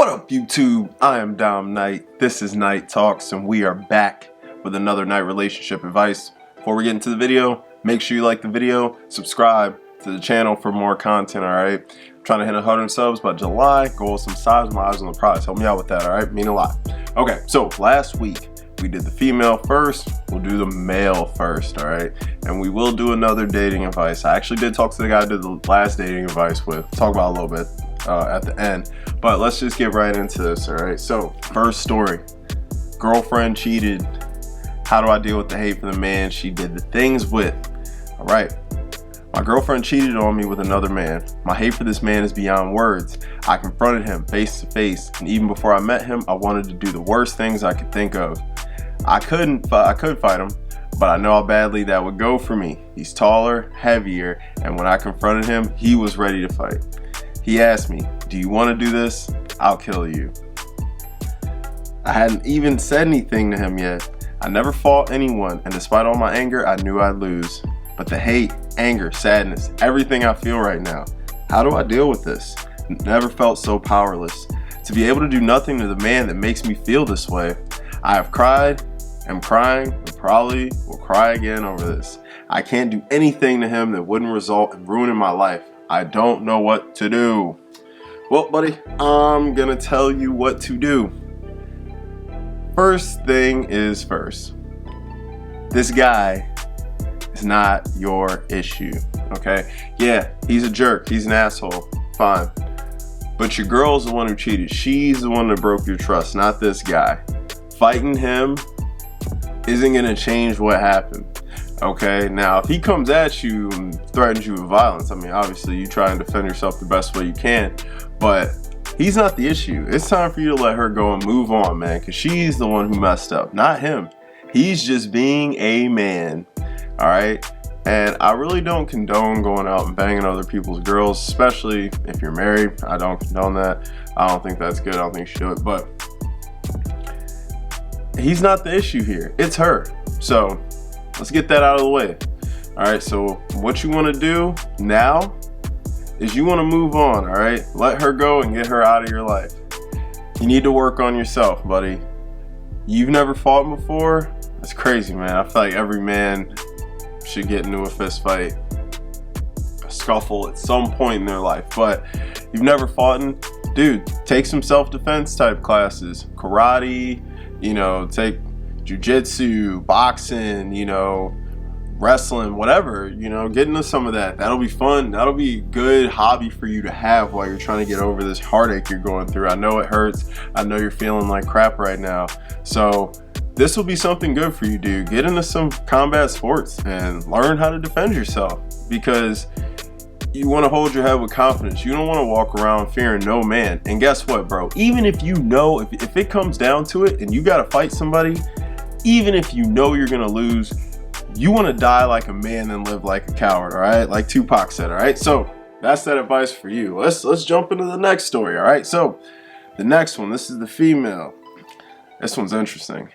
What up, YouTube? I am Dom Knight. This is Knight Talks, and we are back with another night relationship advice. Before we get into the video, make sure you like the video, subscribe to the channel for more content, alright? Trying to hit 100 subs by July. Goal some subs, my eyes on the prize. Help me out with that, alright? Mean a lot. Okay, so last week we did the female first. We'll do the male first, alright? And we will do another dating advice. I actually did talk to the guy I did the last dating advice with. Talk about it a little bit at the end. But let's just get right into this, alright? So, first story. Girlfriend cheated. How do I deal with the hate for the man she did the things with? Alright. My girlfriend cheated on me with another man. My hate for this man is beyond words. I confronted him face to face, and even before I met him, I wanted to do the worst things I could think of. I could fight him, but I know how badly that would go for me. He's taller, heavier, and when I confronted him, he was ready to fight. He asked me, "Do you want to do this? I'll kill you." I hadn't even said anything to him yet. I never fought anyone, and despite all my anger, I knew I'd lose. But the hate, anger, sadness, everything I feel right now, how do I deal with this? Never felt so powerless. To be able to do nothing to the man that makes me feel this way. I have cried, am crying, and probably will cry again over this. I can't do anything to him that wouldn't result in ruining my life. I don't know what to do. Well, buddy, I'm gonna tell you what to do. First thing is first. This guy is not your issue, okay? Yeah, he's a jerk, he's an asshole, fine. But your girl's the one who cheated. She's the one that broke your trust, not this guy. Fighting him isn't gonna change what happened, okay? Now, if he comes at you and threatens you with violence, I mean, obviously you try and defend yourself the best way you can, but he's not the issue. It's time for you to let her go and move on, man, because she's the one who messed up, not him. He's just being a man, all right? And I really don't condone going out and banging other people's girls, especially if you're married. I don't condone that. I don't think that's good. I don't think you should do it, but he's not the issue here. It's her. So let's get that out of the way. All right, so what you want to do now is you want to move on, all right? Let her go and get her out of your life. You need to work on yourself, buddy. You've never fought before? That's crazy, man. I feel like every man should get into a fist fight, a scuffle at some point in their life. But you've never fought in, dude, take some self-defense type classes. Karate, you know, take jiu-jitsu, boxing, you know, wrestling, whatever, you know, get into some of that. That'll be fun. That'll be a good hobby for you to have while you're trying to get over this heartache you're going through. I know it hurts. I know you're feeling like crap right now. So this will be something good for you, dude. Get into some combat sports and learn how to defend yourself, because you want to hold your head with confidence. You don't want to walk around fearing no man. And guess what, bro? Even if you know, if it comes down to it and you got to fight somebody, even if you know you're going to lose, you want to die like a man and live like a coward, all right? Like Tupac said, all right? So that's that advice for you. Let's jump into the next story, all right? So the next one, this is the female. This one's interesting.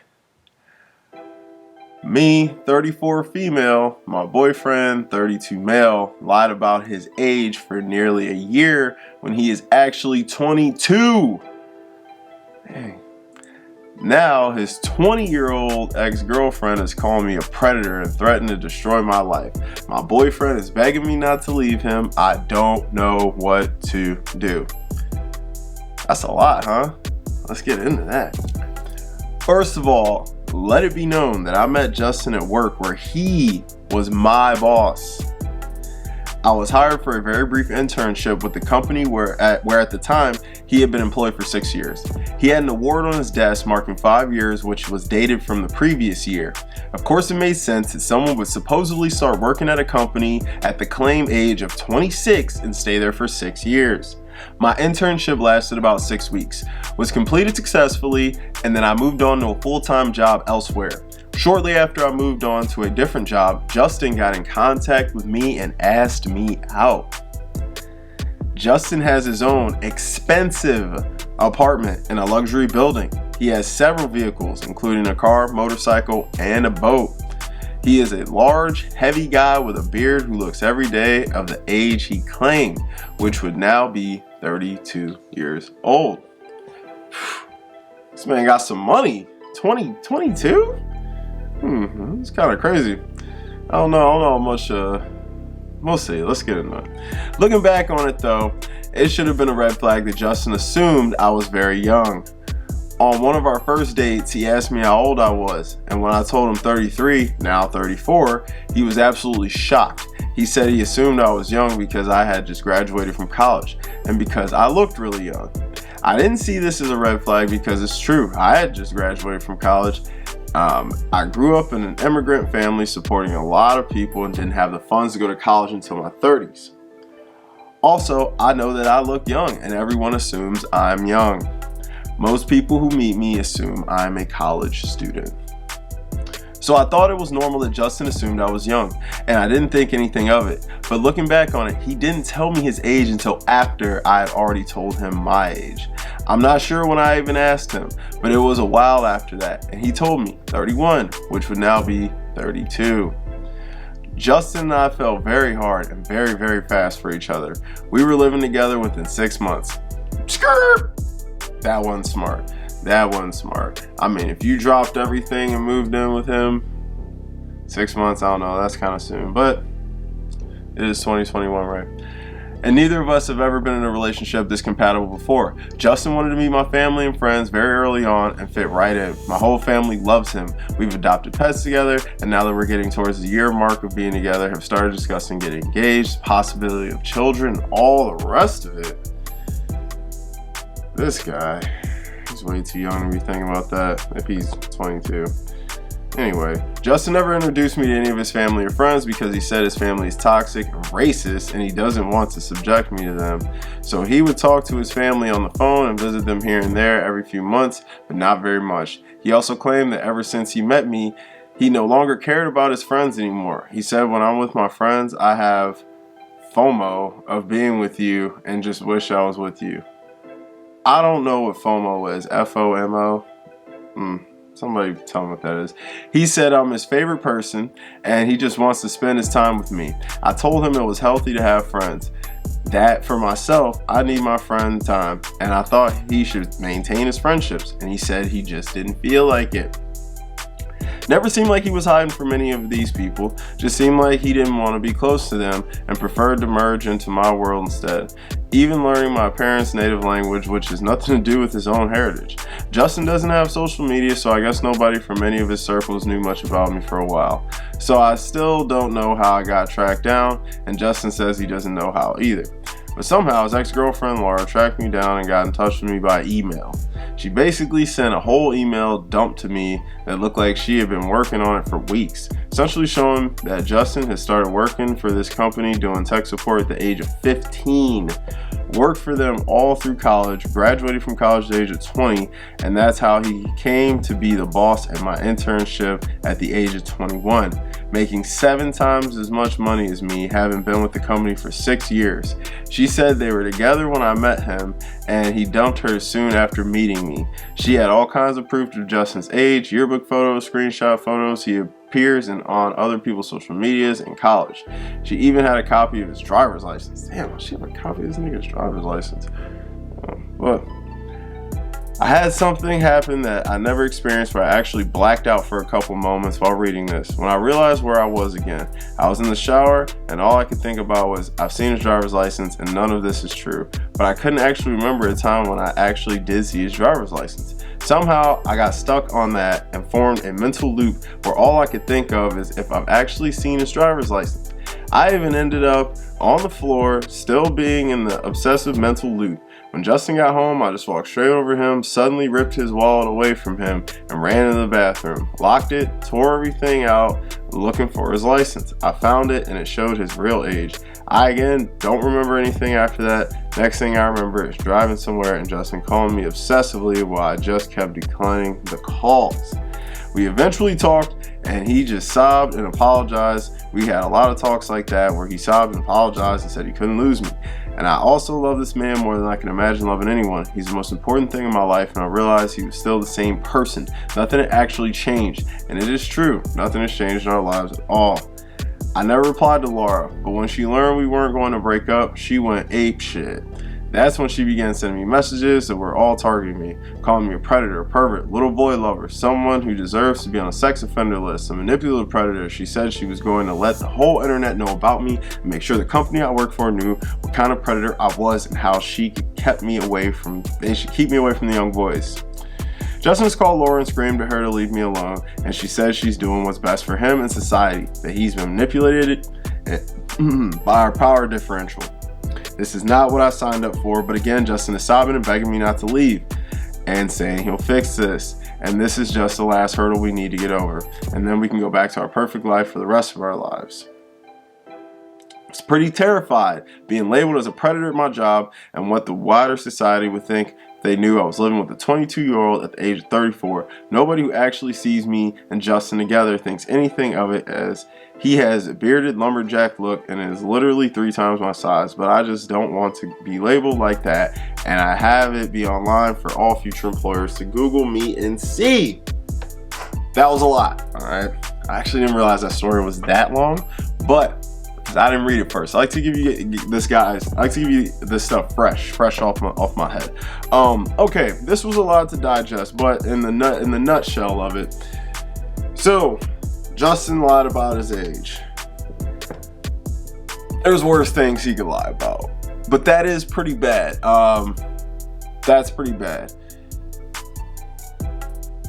Me, 34 female, my boyfriend, 32 male, lied about his age for nearly a year when he is actually 22. Dang. Now his 20-year-old ex-girlfriend is calling me a predator and threatening to destroy my life. My boyfriend is begging me not to leave him. I don't know what to do. That's a lot, huh? Let's get into that. First of all, let it be known that I met Justin at work where he was my boss. I was hired for a very brief internship with the company where at the time he had been employed for 6 years. He had an award on his desk marking 5 years, which was dated from the previous year. Of course, it made sense that someone would supposedly start working at a company at the claimed age of 26 and stay there for 6 years. My internship lasted about 6 weeks, was completed successfully, and then I moved on to a full-time job elsewhere. Shortly after I moved on to a different job, Justin got in contact with me and asked me out. Justin has his own expensive apartment in a luxury building. He has several vehicles, including a car, motorcycle, and a boat. He is a large, heavy guy with a beard who looks every day of the age he claimed, which would now be 32 years old. This man got some money. 22? It's kind of crazy. I don't know how much, we'll see. Let's get into it. Looking back on it though, it should have been a red flag that Justin assumed I was very young. On one of our first dates, he asked me how old I was, and when I told him 33, now 34, he was absolutely shocked. He said he assumed I was young because I had just graduated from college, and because I looked really young. I didn't see this as a red flag because it's true, I had just graduated from college. I grew up in an immigrant family supporting a lot of people and didn't have the funds to go to college until my 30s. Also, I know that I look young, and everyone assumes I'm young. Most people who meet me assume I'm a college student. So I thought it was normal that Justin assumed I was young, and I didn't think anything of it. But looking back on it, he didn't tell me his age until after I had already told him my age. I'm not sure when I even asked him, but it was a while after that, and he told me 31, which would now be 32. Justin and I fell very hard and very, very fast for each other. We were living together within 6 months. Skirt! That wasn't smart. That wasn't smart. I mean, if you dropped everything and moved in with him, 6 months, I don't know, that's kind of soon. But it is 2021, right? And neither of us have ever been in a relationship this compatible before. Justin wanted to meet my family and friends very early on and fit right in. My whole family loves him. We've adopted pets together, and now that we're getting towards the year mark of being together, have started discussing getting engaged, possibility of children, all the rest of it. This guy, he's way too young to be thinking about that if he's 22. Anyway, Justin never introduced me to any of his family or friends because he said his family is toxic and racist and he doesn't want to subject me to them. So he would talk to his family on the phone and visit them here and there every few months, but not very much. He also claimed that ever since he met me, he no longer cared about his friends anymore. He said, when I'm with my friends, I have FOMO of being with you and just wish I was with you. I don't know what FOMO is. F-O-M-O? Somebody tell me what that is. He said I'm his favorite person and he just wants to spend his time with me. I told him it was healthy to have friends. That for myself, I need my friend time, and I thought he should maintain his friendships, and he said he just didn't feel like it. Never seemed like he was hiding from any of these people, just seemed like he didn't want to be close to them and preferred to merge into my world instead. Even learning my parents' native language, which has nothing to do with his own heritage. Justin doesn't have social media, so I guess nobody from any of his circles knew much about me for a while. So I still don't know how I got tracked down, and Justin says he doesn't know how either. But somehow his ex-girlfriend Laura tracked me down and got in touch with me by email. She basically sent a whole email dump to me that looked like she had been working on it for weeks, essentially showing that Justin had started working for this company doing tech support at the age of 15, worked for them all through college, graduated from college at the age of 20, and that's how he came to be the boss at my internship at the age of 21, making 7 times as much money as me, having been with the company for 6 years. She said they were together when I met him, and he dumped her soon after meeting me. She had all kinds of proof of Justin's age, yearbook photos, screenshot photos. He appears on other people's social medias in college. She even had a copy of his driver's license. Damn, she had a copy of this nigga's driver's license. But I had something happen that I never experienced where I actually blacked out for a couple moments while reading this. When I realized where I was again, I was in the shower and all I could think about was, I've seen his driver's license and none of this is true. But I couldn't actually remember a time when I actually did see his driver's license. Somehow I got stuck on that and formed a mental loop where all I could think of is if I've actually seen his driver's license. I even ended up on the floor, still being in the obsessive mental loop. When Justin got home, I just walked straight over him, suddenly ripped his wallet away from him, and ran into the bathroom, locked it, tore everything out, looking for his license. I found it and it showed his real age. I again don't remember anything after that. Next thing I remember is driving somewhere and Justin calling me obsessively while I just kept declining the calls. We eventually talked and he just sobbed and apologized. We had a lot of talks like that where he sobbed and apologized and said he couldn't lose me. And I also love this man more than I can imagine loving anyone. He's the most important thing in my life, and I realized he was still the same person. Nothing had actually changed. And it is true, nothing has changed in our lives at all. I never replied to Laura, but when she learned we weren't going to break up, she went ape shit. That's when she began sending me messages that were all targeting me, calling me a predator, a pervert, little boy lover, someone who deserves to be on a sex offender list, a manipulative predator. She said she was going to let the whole internet know about me and make sure the company I worked for knew what kind of predator I was and how she kept me away from, they should keep me away from the young boys. Justin called Laura and screamed at her to leave me alone, and she says she's doing what's best for him and society, that he's been manipulated by our power differential. This is not what I signed up for, but again, Justin is sobbing and begging me not to leave and saying he'll fix this, and this is just the last hurdle we need to get over, and then we can go back to our perfect life for the rest of our lives. I was pretty terrified being labeled as a predator at my job and what the wider society would think if they knew I was living with a 22-year-old at the age of 34. Nobody who actually sees me and Justin together thinks anything of it, as he has a bearded lumberjack look and is literally 3 times my size, but I just don't want to be labeled like that, and I have it be online for all future employers to Google me and see. That was a lot, all right? I actually didn't realize that story was that long, but I didn't read it first. I like to give you this, guys. I like to give you this stuff fresh off my head. Okay, this was a lot to digest, but in the nutshell of it, so Justin lied about his age. There's worse things he could lie about, but that is pretty bad. That's pretty bad.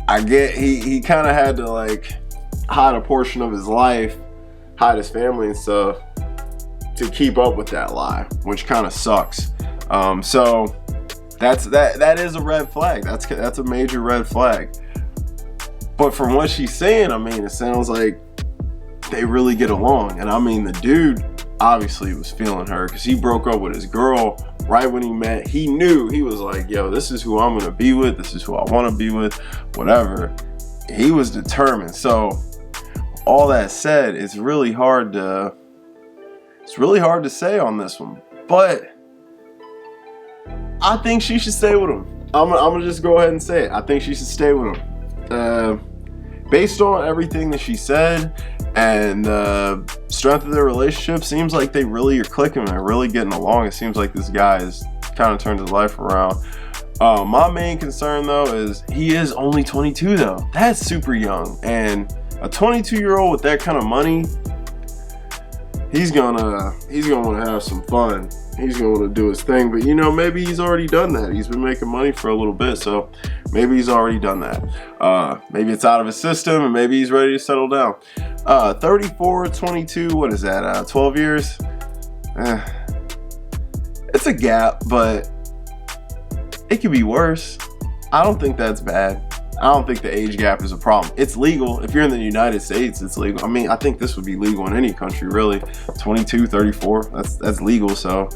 I get he kind of had to like hide a portion of his life, hide his family and stuff to keep up with that lie, which kind of sucks. So that is a red flag. That's a major red flag. But from what she's saying, I mean, it sounds like they really get along. And I mean, the dude obviously was feeling her because he broke up with his girl right when he met. He knew, he was like, yo, this is who I'm gonna be with. This is who I want to be with, whatever. He was determined. So all that said, it's really hard to say on this one, but I think she should stay with him. I'm gonna just go ahead and say it. I think she should stay with him. Based on everything that she said and strength of their relationship, seems like they really are clicking. They're really getting along. It seems like this guy has kind of turned his life around. My main concern though is he is only 22 though. That's super young, and a 22-year-old with that kind of money, he's gonna want to have some fun. He's gonna want to do his thing. But you know, maybe he's already done that. He's been making money for a little bit, so maybe he's already done that. Maybe it's out of his system, and maybe he's ready to settle down. 34, 22, what is that? 12 years. It's a gap, but it could be worse. I don't think that's bad. I don't think the age gap is a problem. It's legal. If you're in the United States, it's legal. I mean, I think this would be legal in any country, really. 22, 34, that's legal. So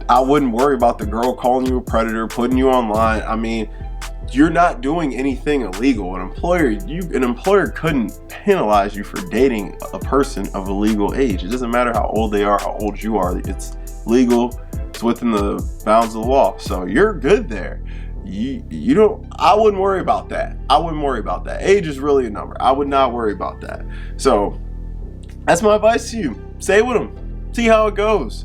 I wouldn't worry about the girl calling you a predator, putting you online. I mean, you're not doing anything illegal. An employer couldn't penalize you for dating a person of a legal age. It doesn't matter how old they are, how old you are. It's legal. It's within the bounds of the law. So you're good there. You don't, I wouldn't worry about that. I wouldn't worry about that. Age is really a number. I would not worry about that. So that's my advice to you. Stay with them. See how it goes.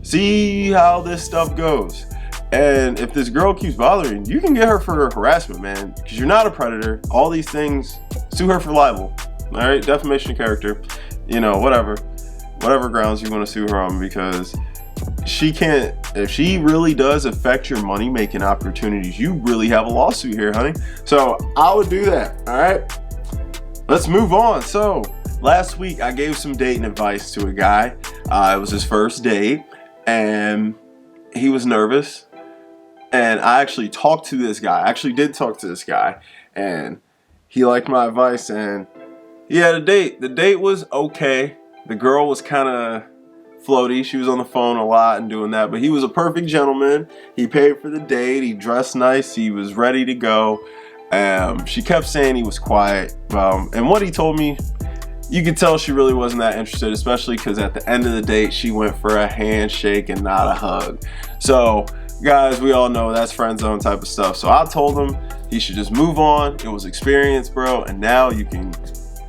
See how this stuff goes. And if this girl keeps bothering you, can get her for harassment, man, because you're not a predator. All these things, sue her for libel. All right, defamation of character, you know, whatever grounds you want to sue her on, because she can't, if she really does affect your money making opportunities, you really have a lawsuit here, honey. So I would do that. All right, let's move on. So last week I gave some dating advice to a guy. It was his first date and he was nervous, and I actually talked to this guy. I actually did talk to this guy, and he liked my advice, and he had a date. The date was okay. The girl was kind of floaty. She was on the phone a lot and doing that, but he was a perfect gentleman. He paid for the date. He dressed nice. He was ready to go. She kept saying he was quiet. And what he told me, you could tell she really wasn't that interested, especially because at the end of the date, she went for a handshake and not a hug. So guys, we all know that's friend zone type of stuff. So I told him he should just move on. It was experience, bro. And now you can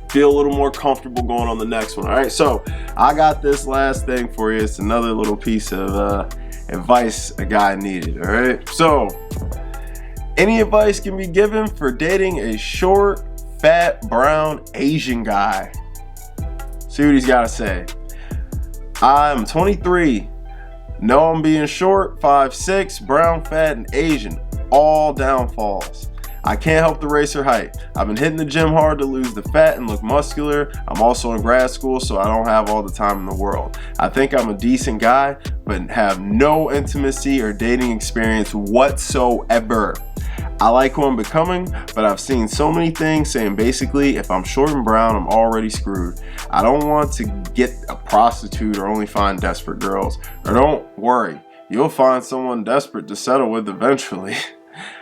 feel a little more comfortable going on the next one. All right, so I got this last thing for you. It's another little piece of advice a guy needed, all right? So, any advice can be given for dating a short, fat, brown, Asian guy. See what he's got to say. I'm 23. Know I'm being short, 5'6", brown, fat, and Asian. All downfalls. I can't help the race or height. I've been hitting the gym hard to lose the fat and look muscular. I'm also in grad school, so I don't have all the time in the world. I think I'm a decent guy, but have no intimacy or dating experience whatsoever. I like who I'm becoming, but I've seen so many things saying basically if I'm short and brown, I'm already screwed. I don't want to get a prostitute or only find desperate girls. Or don't worry, you'll find someone desperate to settle with eventually.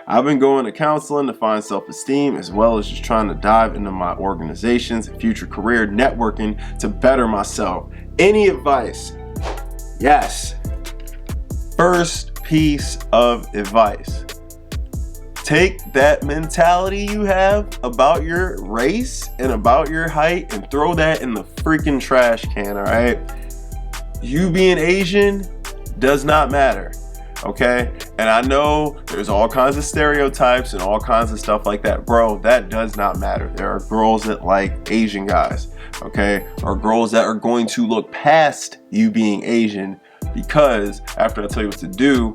I've been going to counseling to find self-esteem as well as just trying to dive into my organizations and future career networking to better myself. Any advice? Yes. First piece of advice. Take that mentality you have about your race and about your height and throw that in the freaking trash can, all right? You being Asian does not matter. Okay, and I know there's all kinds of stereotypes and all kinds of stuff like that, bro. That does not matter. There are girls that like Asian guys, okay, or girls that are going to look past you being Asian because after I tell you what to do,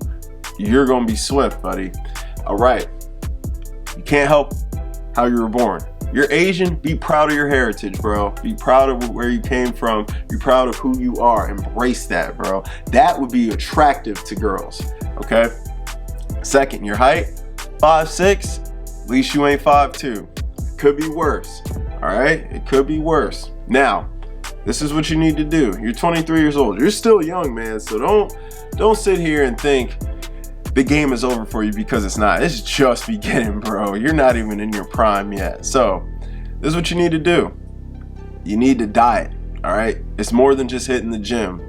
you're gonna be swift, buddy. All right, you can't help how you were born. You're Asian, be proud of your heritage, bro. Be proud of where you came from. Be proud of who you are. Embrace that, bro. That would be attractive to girls, okay? Second, your height, 5'6", at least you ain't 5'2". Could be worse, all right? It could be worse. Now, this is what you need to do. You're 23 years old. You're still young, man, so don't sit here and think the game is over for you because it's not. It's just beginning, bro. You're not even in your prime yet. So this is what you need to do. You need to diet, all right? It's more than just hitting the gym.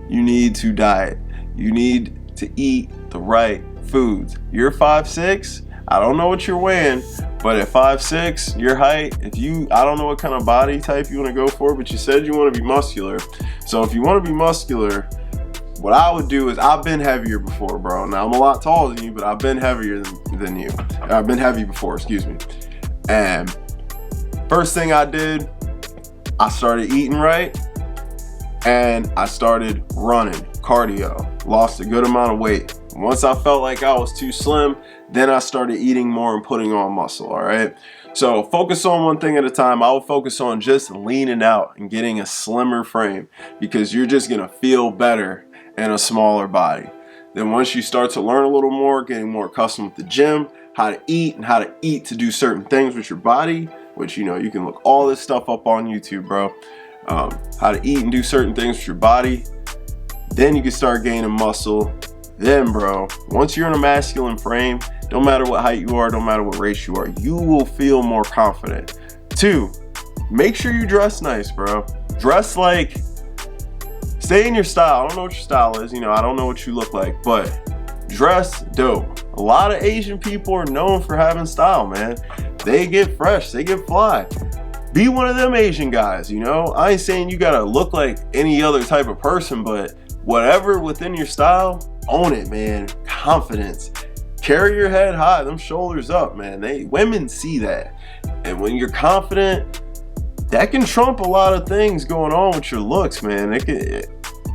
You need to diet. You need to eat the right foods. You're 5'6". I don't know what you're weighing, but at 5'6", your height, I don't know what kind of body type you want to go for, but you said you want to be muscular. So if you want to be muscular, what I would do is, I've been heavier before, bro. Now, I'm a lot taller than you, but I've been heavier than you. I've been heavy before, excuse me. And first thing I did, I started eating right, and I started running, cardio. Lost a good amount of weight. Once I felt like I was too slim, then I started eating more and putting on muscle, all right? So focus on one thing at a time. I would focus on just leaning out and getting a slimmer frame because you're just gonna feel better in a smaller body. Then once you start to learn a little more, getting more accustomed with the gym, how to eat and how to eat to do certain things with your body, which, you know, you can look all this stuff up on YouTube, bro. How to eat and do certain things with your body. Then you can start gaining muscle. Then, bro, once you're in a masculine frame, don't matter what height you are, don't matter what race you are, you will feel more confident. 2, make sure you dress nice, bro. Dress like, stay in your style. I don't know what your style is, you know, I don't know what you look like, but dress dope. A lot of Asian people are known for having style, man. They get fresh, they get fly. Be one of them Asian guys, you know? I ain't saying you gotta look like any other type of person, but whatever within your style, own it, man. Confidence. Carry your head high, them shoulders up, man. Women see that. And when you're confident, that can trump a lot of things going on with your looks, man.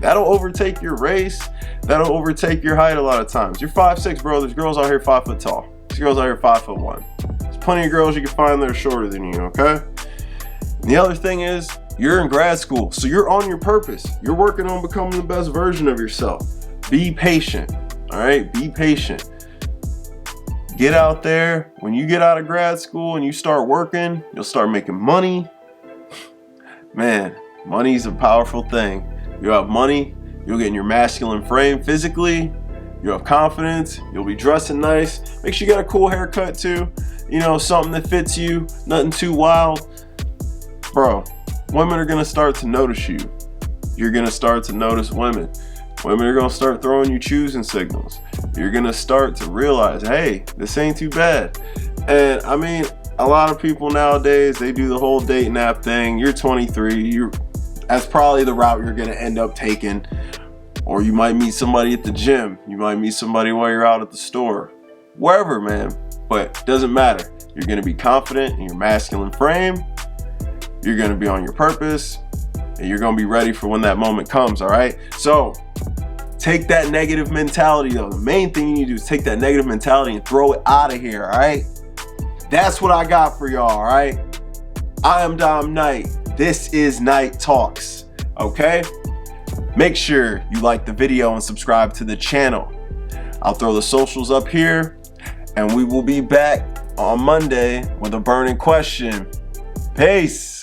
That'll overtake your race. That'll overtake your height a lot of times. You're 5'6", bro. There's girls out here 5 foot tall. There's girls out here 5'1". There's plenty of girls you can find that are shorter than you, okay? And the other thing is, you're in grad school, so you're on your purpose. You're working on becoming the best version of yourself. Be patient, all right? Be patient. Get out there. When you get out of grad school and you start working, you'll start making money. Man, money's a powerful thing. You have money, you'll get in your masculine frame physically, you have confidence, you'll be dressing nice. Make sure you got a cool haircut too. You know, something that fits you, nothing too wild. Bro, women are gonna start to notice you. You're gonna start to notice women. Women are gonna start throwing you choosing signals. You're gonna start to realize, hey, this ain't too bad. And I mean, a lot of people nowadays, they do the whole dating app thing. You're 23, that's probably the route you're gonna end up taking. Or you might meet somebody at the gym. You might meet somebody while you're out at the store. Wherever, man. But it doesn't matter. You're going to be confident in your masculine frame. You're going to be on your purpose. And you're going to be ready for when that moment comes, all right? So take that negative mentality, though. The main thing you need to do is take that negative mentality and throw it out of here, all right? That's what I got for y'all, all right? I am Dom Knight. This is Knight Talks, okay? Make sure you like the video and subscribe to the channel. I'll throw the socials up here, and we will be back on Monday with a burning question. Peace.